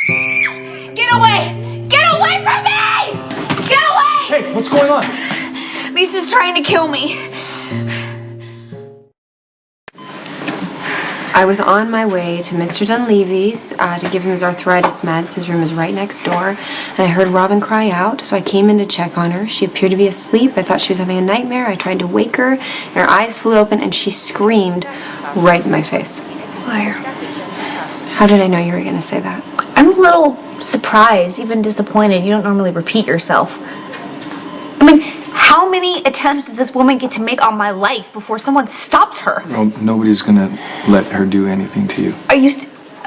Get away! Get away from me! Get away! Hey, what's going on? Lisa's trying to kill me. I was on my way to Mr. Dunleavy's to give him his arthritis meds. His room is right next door. And I heard Robin cry out, so I came in to check on her. She appeared to be asleep. I thought she was having a nightmare. I tried to wake her, and her eyes flew open, and she screamed right in my face. Liar. How did I know you were going to say that? I'm a little surprised, even disappointed. You don't normally repeat yourself. I mean, how many attempts does this woman get to make on my life before someone stops her? Well, nobody's gonna let her do anything to you. Are you...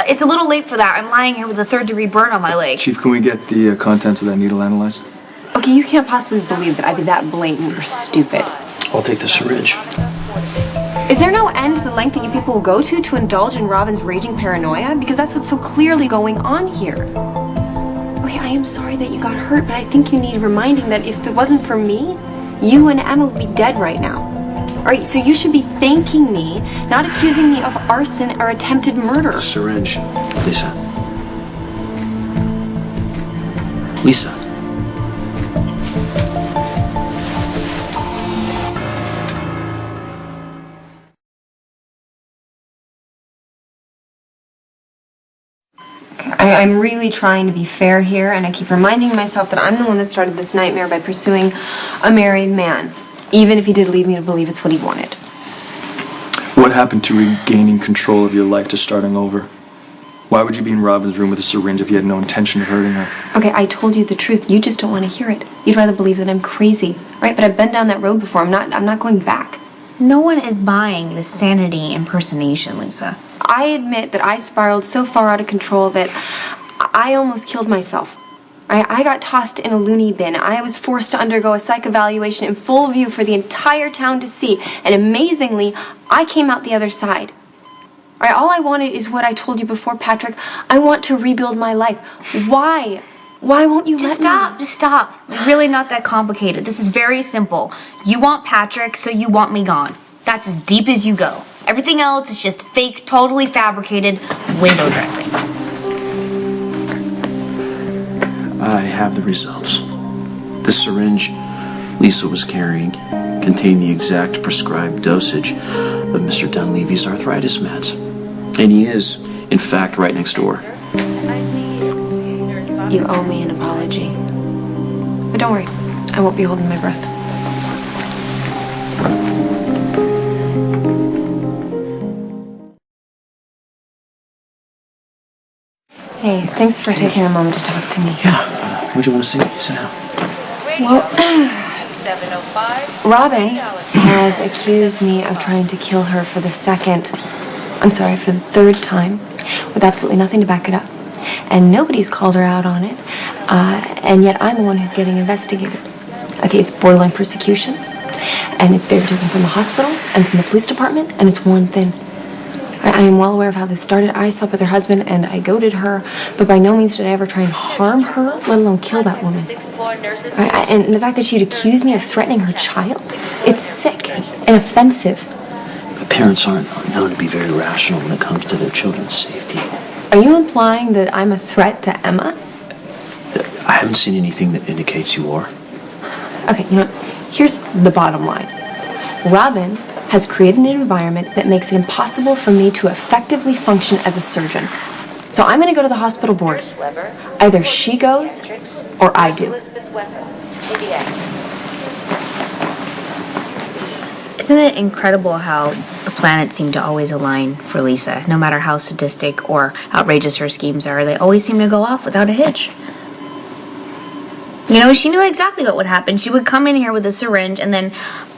It's a little late for that. I'm lying here with a third-degree burn on my leg. Chief, can we get the contents of that needle analyzed? Okay, you can't possibly believe that I'd be that blatant or stupid. I'll take the syringe. Is there no end to the length that you people will go to indulge in Robin's raging paranoia? Because that's what's so clearly going on here. Okay, I am sorry that you got hurt, but I think you need reminding that if it wasn't for me, you and Emma would be dead right now. All right, so you should be thanking me, not accusing me of arson or attempted murder. Syringe. Lisa. Lisa. I'm really trying to be fair here, and I keep reminding myself that I'm the one that started this nightmare by pursuing a married man, even if he did lead me to believe it's what he wanted. What happened to regaining control of your life to starting over? Why would you be in Robin's room with a syringe if you had no intention of hurting her? Okay, I told you the truth. You just don't want to hear it. You'd rather believe that I'm crazy, right? But I've been down that road before. I'm not going back. No one is buying the sanity impersonation, Lisa. I admit that I spiraled so far out of control that I almost killed myself. I got tossed in a loony bin. I was forced to undergo a psych evaluation in full view for the entire town to see. And amazingly, I came out the other side. All right, all I wanted is what I told you before, Patrick. I want to rebuild my life. Why? Why won't you let me? Just stop. It's really not that complicated. This is very simple. You want Patrick, so you want me gone. That's as deep as you go. Everything else is just fake, totally fabricated window dressing. I have the results. The syringe Lisa was carrying contained the exact prescribed dosage of Mr. Dunleavy's arthritis meds. And he is, in fact, right next door. You owe me an apology. But don't worry, I won't be holding my breath. Hey, thanks for taking a moment to talk to me. Yeah, what do you want to say? Sit down. Well, Robin has accused me of trying to kill her for the third time, with absolutely nothing to back it up. And nobody's called her out on it, and yet I'm the one who's getting investigated. Okay, it's borderline persecution, and it's favoritism from the hospital and from the police department, and it's worn thin. I am well aware of how this started. I slept with her husband, and I goaded her, but by no means did I ever try and harm her, let alone kill that woman. And the fact that she'd accuse me of threatening her child, it's sick and offensive. But parents aren't known to be very rational when it comes to their children's safety. Are you implying that I'm a threat to Emma? I haven't seen anything that indicates you are. Okay, you know, here's the bottom line. Robin has created an environment that makes it impossible for me to effectively function as a surgeon. So I'm going to go to the hospital board. Either she goes or I do. Isn't it incredible how the planets seem to always align for Lisa? No matter how sadistic or outrageous her schemes are, they always seem to go off without a hitch. You know, she knew exactly what would happen. She would come in here with a syringe, and then,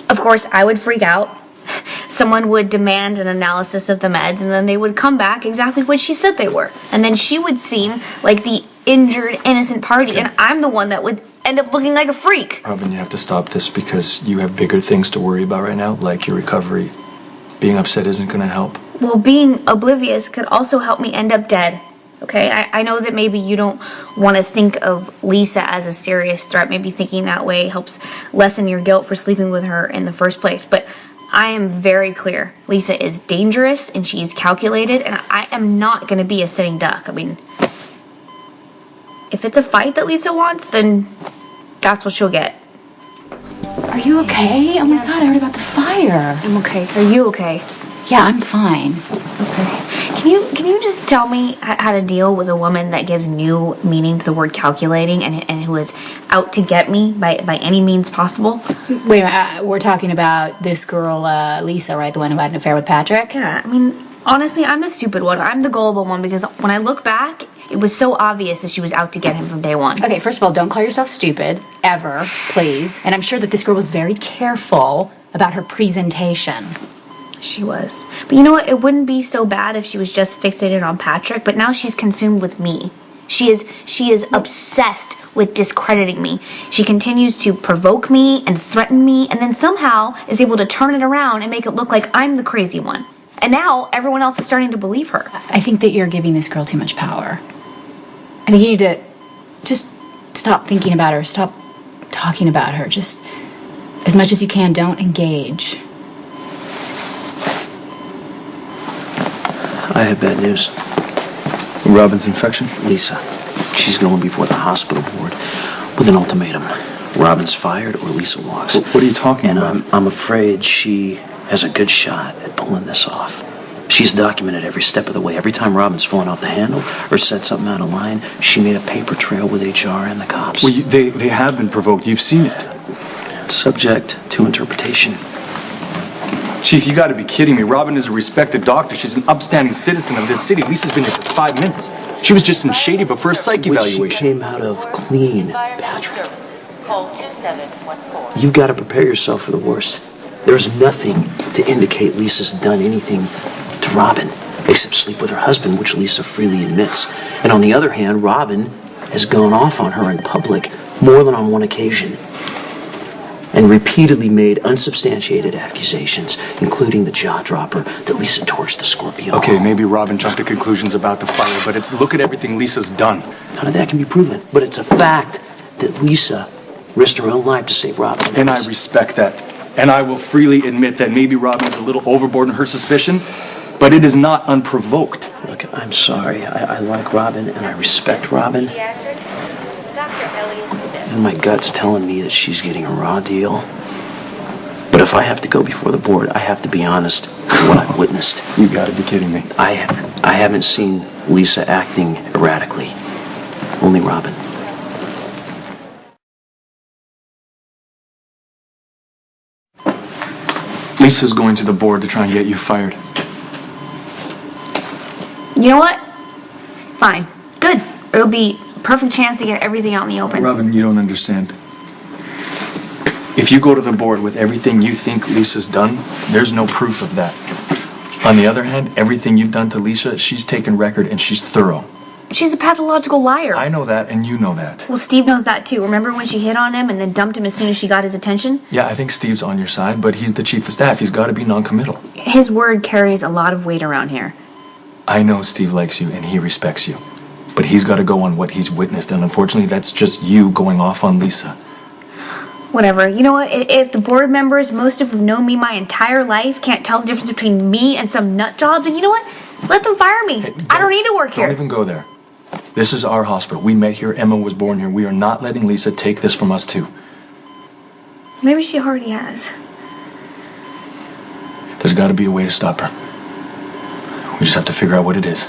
of course, I would freak out. Someone would demand an analysis of the meds, and then they would come back exactly what she said they were. And then she would seem like the injured, innocent party, and I'm the one that would end up looking like a freak. Robin, you have to stop this because you have bigger things to worry about right now, like your recovery. Being upset isn't going to help. Well, being oblivious could also help me end up dead. Okay, I know that maybe you don't want to think of Lisa as a serious threat. Maybe thinking that way helps lessen your guilt for sleeping with her in the first place. But I am very clear. Lisa is dangerous and she's calculated, and I am not going to be a sitting duck. I mean, if it's a fight that Lisa wants, then that's what she'll get. Are you okay? Oh my God, I heard about the fire. I'm okay. Are you okay? Yeah, I'm fine. Okay. Can you just tell me how to deal with a woman that gives new meaning to the word calculating and who is out to get me by any means possible? Wait a minute, we're talking about this girl, Lisa, right? The one who had an affair with Patrick? Yeah, I mean, honestly, I'm the stupid one. I'm the gullible one because when I look back, it was so obvious that she was out to get him from day one. Okay, first of all, don't call yourself stupid, ever, please. And I'm sure that this girl was very careful about her presentation. She was. But you know what? It wouldn't be so bad if she was just fixated on Patrick, but now she's consumed with me. She is obsessed with discrediting me. She continues to provoke me and threaten me, and then somehow is able to turn it around and make it look like I'm the crazy one. And now everyone else is starting to believe her. I think that you're giving this girl too much power. I think you need to just stop thinking about her, stop talking about her. Just as much as you can, don't engage. I have bad news. Robin's infection? Lisa, she's going before the hospital board with an ultimatum. Robin's fired or Lisa walks. What are you talking about? And I'm afraid she has a good shot at pulling this off. She's documented every step of the way. Every time Robin's fallen off the handle or said something out of line, she made a paper trail with HR and the cops. Well, they have been provoked. You've seen it. Subject to interpretation. Chief, you gotta be kidding me. Robin is a respected doctor. She's an upstanding citizen of this city. Lisa's been here for 5 minutes. She was just in Shady Brook for a psych Which evaluation. she came out of clean, Patrick. You've got to prepare yourself for the worst. There's nothing to indicate Lisa's done anything to Robin, except sleep with her husband, which Lisa freely admits. And on the other hand, Robin has gone off on her in public more than on one occasion, and repeatedly made unsubstantiated accusations, including the jaw dropper that Lisa torched the Scorpio. Okay, maybe Robin jumped to conclusions about the fire, but look at everything Lisa's done. None of that can be proven, but it's a fact that Lisa risked her own life to save Robin. And I respect that. And I will freely admit that maybe Robin is a little overboard in her suspicion, but it is not unprovoked. Look, I'm sorry. I like Robin and I respect Robin. And my gut's telling me that she's getting a raw deal. But if I have to go before the board, I have to be honest with what I've witnessed. You gotta be kidding me. I haven't seen Lisa acting erratically. Only Robin. Lisa's going to the board to try and get you fired. You know what? Fine. Good. It'll be a perfect chance to get everything out in the open. Robin, you don't understand. If you go to the board with everything you think Lisa's done, there's no proof of that. On the other hand, everything you've done to Lisa, she's taken record and she's thorough. She's a pathological liar. I know that and you know that. Well, Steve knows that too. Remember when she hit on him and then dumped him as soon as she got his attention? Yeah, I think Steve's on your side, but he's the chief of staff. He's got to be non-committal. His word carries a lot of weight around here. I know Steve likes you and he respects you, but he's got to go on what he's witnessed, and unfortunately that's just you going off on Lisa. Whatever. You know what? If the board members, most of who've known me my entire life, can't tell the difference between me and some nut job, then you know what? Let them fire me. Hey, I don't need to work here. Don't even go there. This is our hospital. We met here. Emma was born here. We are not letting Lisa take this from us too. Maybe she already has. There's got to be a way to stop her. We just have to figure out what it is.